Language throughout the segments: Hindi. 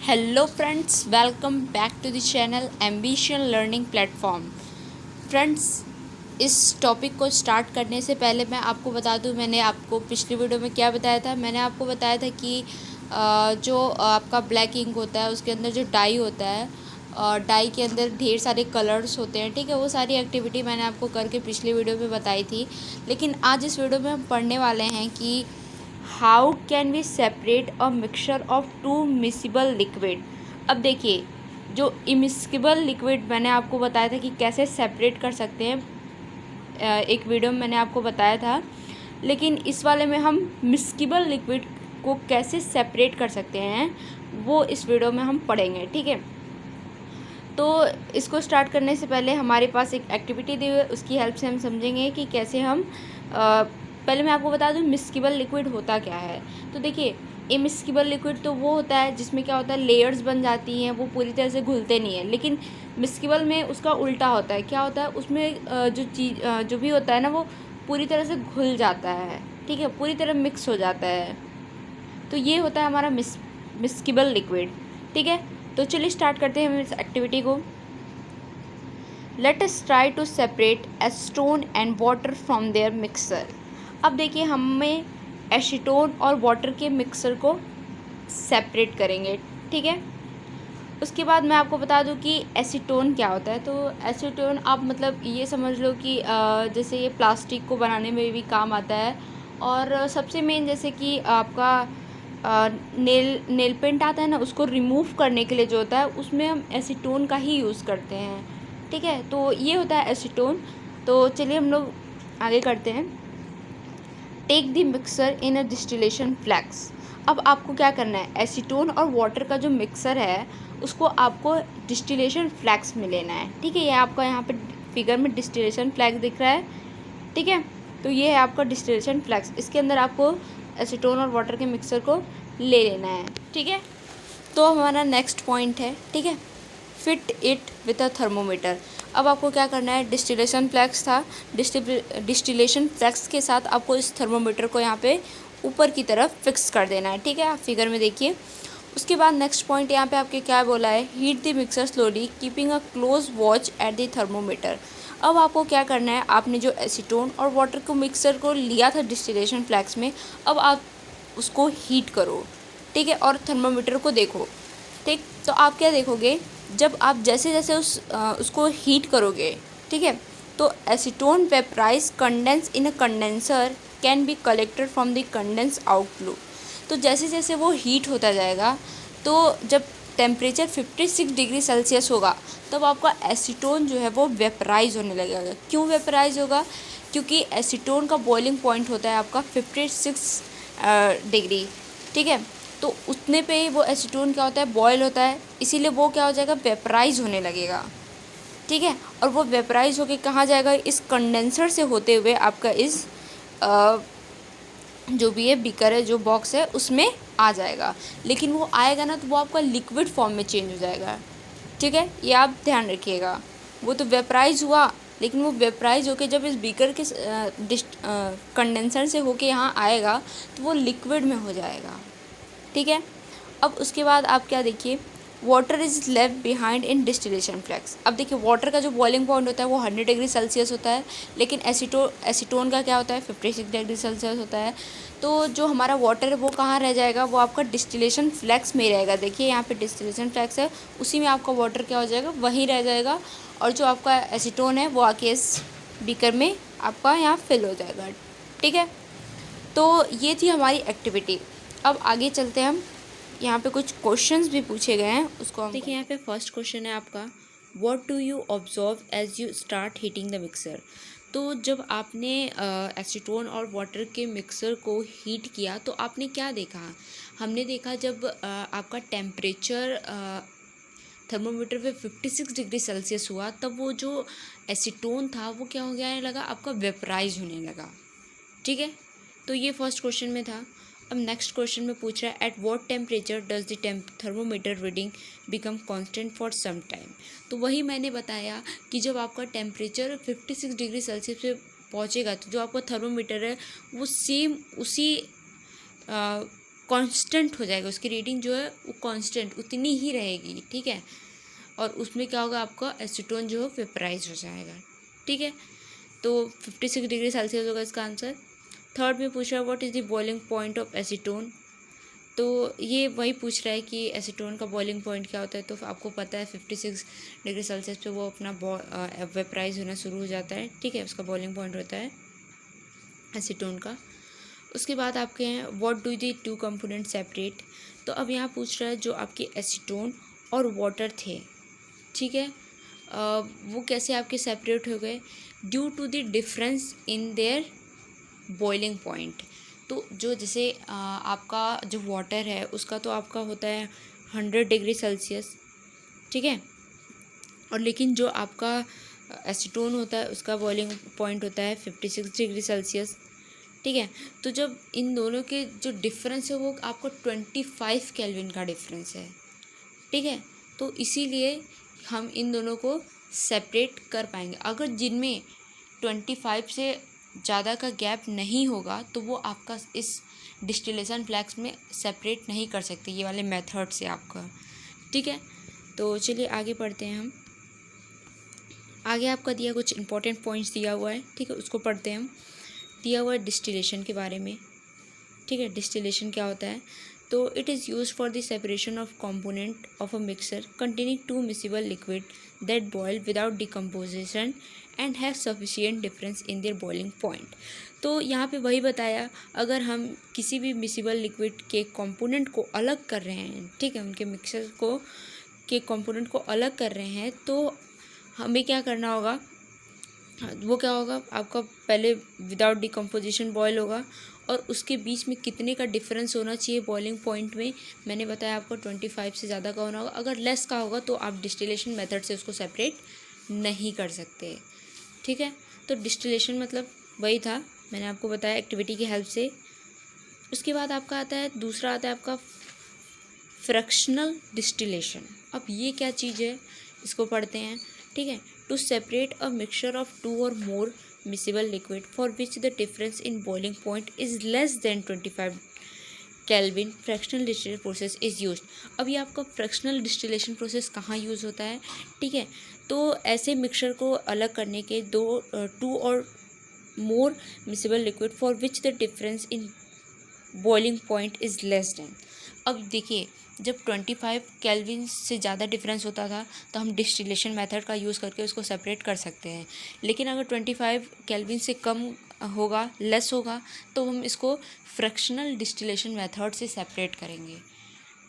Hello friends, welcome back to the channel ambition learning platform. Friends, इस टॉपिक को स्टार्ट करने से पहले मैं आपको बता दूं, मैंने आपको पिछली वीडियो में क्या बताया था। मैंने आपको बताया था कि जो आपका ब्लैक इंक होता है उसके अंदर जो डाई होता है, डाई के अंदर ढेर सारे कलर्स होते हैं। ठीक है, वो सारी एक्टिविटी मैंने आपको करके पिछली वीडियो में बताई थी। लेकिन आज इस वीडियो में हम पढ़ने वाले हैं कि how can we separate a mixture of two miscible liquid. अब देखिए, जो इमिस्किबल लिक्विड मैंने आपको बताया था कि कैसे सेपरेट कर सकते हैं, एक वीडियो में मैंने आपको बताया था। लेकिन इस वाले में हम मिस्किबल लिक्विड को कैसे सेपरेट कर सकते हैं वो इस वीडियो में हम पढ़ेंगे। ठीक है, तो इसको स्टार्ट करने से पहले हमारे पास एक एक्टिविटी दी हुई है, उसकी हेल्प से हम समझेंगे कि कैसे हम पहले मैं आपको बता दूं मिस्किबल लिक्विड होता क्या है। तो देखिए, इमिस्किबल लिक्विड तो वो होता है जिसमें क्या होता है, लेयर्स बन जाती हैं, वो पूरी तरह से घुलते नहीं हैं। लेकिन मिस्किबल में उसका उल्टा होता है। क्या होता है उसमें, जो भी होता है ना, वो पूरी तरह से घुल जाता है। ठीक है, पूरी तरह मिक्स हो जाता है। तो ये होता है हमारा मिस्किबल लिक्विड। ठीक है, तो चलिए स्टार्ट करते हैं हम इस एक्टिविटी को। Let us try to separate acetone and water from their mixer. अब देखिए, हमें एसीटोन और वाटर के मिक्सर को सेपरेट करेंगे। ठीक है, उसके बाद मैं आपको बता दूं कि एसीटोन क्या होता है। तो एसीटोन आप मतलब ये समझ लो कि जैसे ये प्लास्टिक को बनाने में भी काम आता है। और सबसे मेन जैसे कि आपका नेल पेंट आता है ना, उसको रिमूव करने के लिए जो होता है उसमें हम एसीटोन का ही यूज़ करते हैं। ठीक है, तो ये होता है एसीटोन। तो चलिए हम लोग आगे करते हैं। Take the mixer in a distillation flask. अब आपको क्या करना है, एसीटोन और वाटर का जो मिक्सर है उसको आपको डिस्टिलेशन फ्लैक्स में लेना है। ठीक है, ये आपका यहाँ पे फिगर में डिस्टिलेशन फ्लैक्स दिख रहा है। ठीक है, तो ये है आपका डिस्टिलेशन फ्लैक्स। इसके अंदर आपको एसीटोन और वाटर के मिक्सर को ले लेना है। ठीक है, तो हमारा नेक्स्ट पॉइंट है। ठीक है, fit it with a thermometer. अब आपको क्या करना है, डिस्टिलेशन फ्लैक्स था, डिस्टिलेशन फ्लैक्स के साथ आपको इस थर्मोमीटर को यहाँ पे ऊपर की तरफ फिक्स कर देना है। ठीक है, आप फिगर में देखिए। उसके बाद नेक्स्ट पॉइंट यहाँ पे आपके क्या बोला है, heat the mixer slowly keeping a close watch at the thermometer. अब आपको क्या करना है, आपने जो एसीटोन और वाटर को मिक्सर को लिया था डिस्टिलेशन फ्लैक्स में, अब आप उसको हीट करो। ठीक है, और थर्मोमीटर को देखो। ठीक, तो आप क्या देखोगे, जब आप जैसे जैसे उसको हीट करोगे, ठीक है, तो acetone vaporise condense in a condenser can be collected from the condense outflow. तो जैसे जैसे वो हीट होता जाएगा, तो जब टेम्परेचर 56 डिग्री सेल्सियस होगा तब आपका एसीटोन जो है वो वेपराइज होने लगेगा। क्यों वेपराइज होगा, क्योंकि एसीटोन का बॉइलिंग पॉइंट होता है आपका 56 डिग्री। ठीक है, तो उतने पे ही वो एसीटोन क्या होता है, बॉयल होता है, इसीलिए वो क्या हो जाएगा, वेपराइज होने लगेगा। ठीक है, और वो वेपराइज होके कहाँ जाएगा, इस कंडेंसर से होते हुए आपका इस जो भी है बीकर है, जो बॉक्स है, उसमें आ जाएगा। लेकिन वो आएगा ना, तो वो आपका लिक्विड फॉर्म में चेंज हो जाएगा। ठीक है, ये आप ध्यान रखिएगा। वो तो वेपराइज हुआ, लेकिन वो वेपराइज होके जब इस बीकर के कंडेंसर से होके यहाँ आएगा तो वो लिक्विड में हो जाएगा। ठीक है, अब उसके बाद आप क्या देखिए, water is left behind in distillation flask. अब देखिए, वाटर का जो बॉइलिंग पॉइंट होता है वो 100 डिग्री सेल्सियस होता है, लेकिन एसीटोन का क्या होता है, 56 डिग्री सेल्सियस होता है। तो जो हमारा वाटर है वो कहाँ रह जाएगा, वो आपका डिस्टिलेशन फ्लैक्स में ही रहेगा। देखिए यहाँ पे डिस्टिलेशन फ्लैक्स है, उसी में आपका वाटर क्या हो जाएगा, वहीं रह जाएगा। और जो आपका एसीटोन है वो आके इस बीकर में आपका यहाँ फिल हो जाएगा। ठीक है, तो ये थी हमारी एक्टिविटी। अब आगे चलते हैं हम, यहाँ पे कुछ क्वेश्चंस भी पूछे गए हैं, उसको हम देखिए। यहाँ पे फर्स्ट क्वेश्चन है आपका, what do you observe as you start heating the mixer. तो जब आपने एसीटोन और वाटर के मिक्सर को हीट किया तो आपने क्या देखा। हमने देखा जब आपका टेम्परेचर थर्मोमीटर पे 56 डिग्री सेल्सियस हुआ, तब वो जो एसीटोन था वो क्या हो गया लगा, आपका वेपराइज होने लगा। ठीक है, तो ये फर्स्ट क्वेश्चन में था। अब नेक्स्ट क्वेश्चन में पूछ रहा है, at what temperature does the thermometer reading become constant for some time. तो वही मैंने बताया कि जब आपका टेम्परेचर 56 डिग्री सेल्सियस पे पहुंचेगा तो जो आपका थर्मोमीटर है वो सेम उसी कांस्टेंट हो जाएगा, उसकी रीडिंग जो है वो कांस्टेंट उतनी ही रहेगी, ठीक है। और उसमें क्या होगा, आपका एसीटोन जो है वेपराइज हो जाएगा, ठीक है। तो 56 डिग्री सेल्सियस होगा इसका आंसर। थर्ड में पूछ रहा है what is the boiling point of acetone. तो ये वही पूछ रहा है कि एसीटोन का बॉइलिंग पॉइंट क्या होता है। तो आपको पता है 56 डिग्री सेल्सियस पे वो अपना वेपराइज होना शुरू हो जाता है, ठीक है। उसका बॉइलिंग पॉइंट होता है एसीटोन का। उसके बाद आपके हैं what do the two component separate. तो अब यहाँ पूछ रहा है जो आपके एसीटोन और वाटर थे, ठीक है, वो कैसे आपके सेपरेट हो गए, due to the difference in their boiling point. तो जो जैसे आपका जो वाटर है उसका तो आपका होता है 100 डिग्री सेल्सियस, ठीक है। और लेकिन जो आपका एसीटोन होता है उसका बॉइलिंग पॉइंट होता है 56 डिग्री सेल्सियस, ठीक है। तो जब इन दोनों के जो डिफरेंस है वो आपको 25 केल्विन का डिफरेंस है, ठीक है। तो इसीलिए हम इन दोनों को सेपरेट कर पाएंगे। अगर जिनमें 25 से ज़्यादा का गैप नहीं होगा तो वो आपका इस डिस्टिलेशन फ्लैक्स में सेपरेट नहीं कर सकते, ये वाले मेथड से आपका, ठीक है। तो चलिए आगे पढ़ते हैं हम। आगे आपका दिया कुछ इंपॉर्टेंट पॉइंट्स दिया हुआ है, ठीक है, उसको पढ़ते हैं हम। दिया हुआ है डिस्टिलेशन के बारे में, ठीक है। डिस्टिलेशन क्या होता है, तो it is use for the separation of component of a mixer containing two miscible liquid that boil without decomposition and have sufficient difference in their boiling point. तो यहाँ पे वही बताया, अगर हम किसी भी मिसिबल लिक्विड के कंपोनेंट को अलग कर रहे हैं, ठीक है, उनके मिक्सर को के कंपोनेंट को अलग कर रहे हैं, तो हमें क्या करना होगा, वो क्या होगा, आपका पहले विदाउट डिकम्पोजिशन बॉयल होगा और उसके बीच में कितने का डिफरेंस होना चाहिए बॉइलिंग पॉइंट में, मैंने बताया आपको 25 से ज़्यादा का होना होगा। अगर लेस का होगा तो आप डिस्टिलेशन मेथड से उसको सेपरेट नहीं कर सकते, ठीक है। तो डिस्टिलेशन मतलब वही था, मैंने आपको बताया एक्टिविटी की हेल्प से। उसके बाद आपका आता है, दूसरा आता है आपका फ्रैक्शनल डिस्टिलेशन। अब ये क्या चीज़ है, इसको पढ़ते हैं, ठीक है। To separate a mixture of 2 और मोर miscible liquid for which the difference in boiling point is less than 25 Kelvin, fractional distillation process is used। अब ये आपका फ्रैक्शनल डिस्टिलेशन प्रोसेस कहाँ यूज़ होता है, ठीक है। तो ऐसे मिक्सचर को अलग करने के 2 और मोर miscible liquid for which the difference in boiling point is less than। अब देखिए, जब 25 केल्विन से ज़्यादा डिफरेंस होता था तो हम डिस्टिलेशन मेथड का यूज़ करके उसको सेपरेट कर सकते हैं। लेकिन अगर 25 केल्विन से कम होगा, लेस होगा, तो हम इसको फ्रैक्शनल डिस्टिलेशन मेथड से सेपरेट करेंगे,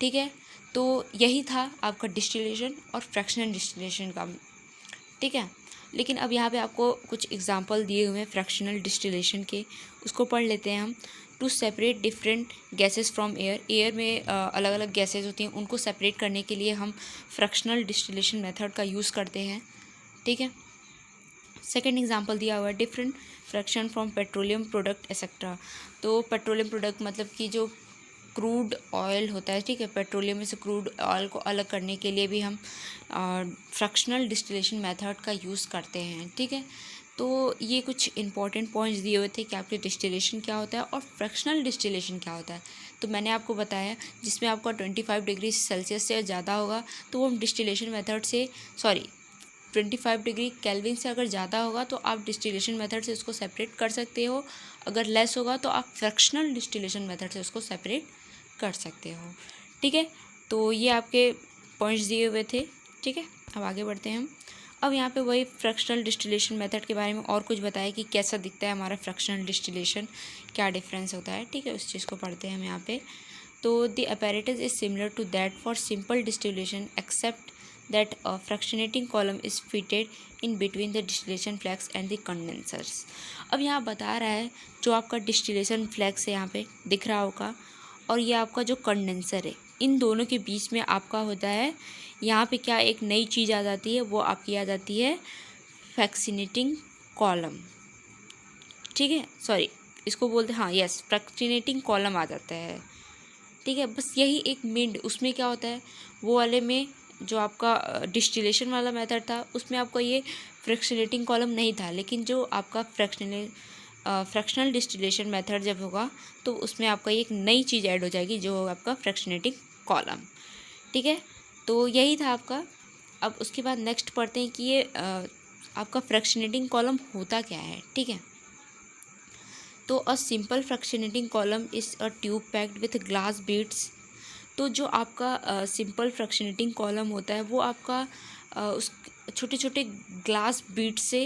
ठीक है। तो यही था आपका डिस्टिलेशन और फ्रैक्शनल डिस्टिलेशन का, ठीक है। लेकिन अब यहाँ पे आपको कुछ एग्जांपल दिए हुए हैं फ्रैक्शनल डिस्टिलेशन के, उसको पढ़ लेते हैं हम। To separate different gases from air, air में अलग अलग गैसेस होती हैं, उनको सेपरेट करने के लिए हम फ्रैक्शनल डिस्टिलेशन मेथड का यूज़ करते हैं, ठीक है। सेकेंड एग्जांपल दिया हुआ है different fraction from petroleum product etcetera. तो पेट्रोलियम प्रोडक्ट मतलब कि जो क्रूड ऑयल होता है, ठीक है, पेट्रोलियम में से क्रूड ऑयल को अलग करने के लिए भी हम फ्रैक्शनल डिस्टिलेशन मेथड का यूज़ करते हैं, ठीक है। तो ये कुछ इंपॉर्टेंट पॉइंट्स दिए हुए थे कि आपके डिस्टिलेशन क्या होता है और फ्रैक्शनल डिस्टिलेशन क्या होता है। तो मैंने आपको बताया जिसमें आपका 25 डिग्री सेल्सियस से ज़्यादा होगा तो वो हम डिस्टिलेशन मेथड से 25 डिग्री केल्विन से अगर ज़्यादा होगा तो आप डिस्टिलेशन मेथड से उसको सेपरेट कर सकते हो। अगर लेस होगा तो आप फ्रैक्शनल डिस्टिलेशन मेथड से उसको सेपरेट कर सकते हो, ठीक है। तो ये आपके पॉइंट्स दिए हुए थे, ठीक है। अब आगे बढ़ते हैं हम। अब यहाँ पे वही फ्रैक्शनल डिस्टिलेशन मेथड के बारे में और कुछ बताया कि कैसा दिखता है हमारा फ्रैक्शनल डिस्टिलेशन, क्या डिफरेंस होता है, ठीक है, उस चीज़ को पढ़ते हैं हम यहाँ पे। तो the apparatus is similar to that for simple distillation except that a fractionating column is fitted in between the distillation flask and the condensers। अब यहाँ बता रहा है जो आपका डिस्टिलेशन फ्लैक्स है यहाँ पे दिख रहा होगा और ये आपका जो कंडेंसर है, इन दोनों के बीच में आपका होता है यहाँ पे क्या एक नई चीज़ आ जाती है, वो आपकी आ जाती है फ्रैक्शनेटिंग कॉलम, ठीक है, इसको बोलते हैं, हाँ यस, फ्रैक्शनेटिंग कॉलम आ जाता है, ठीक है। बस यही एक मेन, उसमें क्या होता है वो वाले में जो आपका डिस्टिलेशन वाला मेथड था उसमें आपका ये फ्रैक्शनेटिंग कॉलम नहीं था, लेकिन जो आपका फ्रैक्शनल डिस्टिलेशन मेथड जब होगा तो उसमें आपका एक नई चीज़ ऐड हो जाएगी जो होगा आपका फ्रैक्शनेटिंग कॉलम। ठीक है, तो यही था आपका। अब उसके बाद नेक्स्ट पढ़ते हैं कि ये आपका फ्रैक्शनेटिंग कॉलम होता क्या है। ठीक है, तो a simple fractionating column is a tube packed with glass beads. तो जो आपका सिंपल फ्रैक्शनेटिंग कॉलम होता है वो आपका उस छोटे छोटे ग्लास बीड से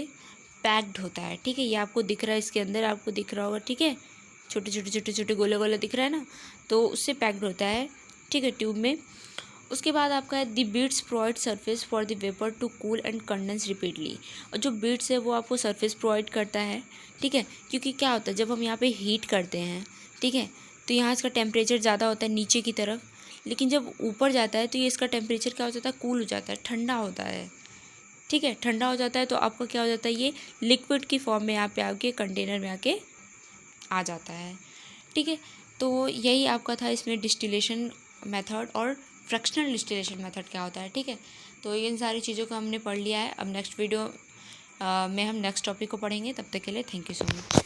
पैक्ड होता है। ठीक है, ये आपको दिख रहा है, इसके अंदर आपको दिख रहा होगा। ठीक है, छोटे छोटे छोटे छोटे गोले गोले दिख रहा है ना, तो उससे पैक्ड होता है। ठीक है, ट्यूब में। उसके बाद आपका है the beads provide surface for the vapour to cool and condense repeatedly. और जो बीड्स है वो आपको सरफेस प्रोवाइड करता है। ठीक है, क्योंकि क्या होता है जब हम यहाँ पे हीट करते हैं, ठीक है, तो यहाँ इसका टेम्परेचर ज़्यादा होता है नीचे की तरफ, लेकिन जब ऊपर जाता है तो ये इसका टेम्परेचर क्या हो जाता है, कूल हो जाता है, ठंडा होता है। ठीक है, ठंडा हो जाता है तो आपका क्या हो जाता है, ये लिक्विड की फॉर्म में यहाँ पे आके कंटेनर में आके आ जाता है। ठीक है, तो यही आपका था इसमें डिस्टिलेशन मेथड और फ्रैक्शनल डिस्टिलेशन मेथड क्या होता है। ठीक है, तो इन सारी चीज़ों को हमने पढ़ लिया है। अब नेक्स्ट वीडियो में हम नेक्स्ट टॉपिक को पढ़ेंगे। तब तक के लिए थैंक यू सो मच।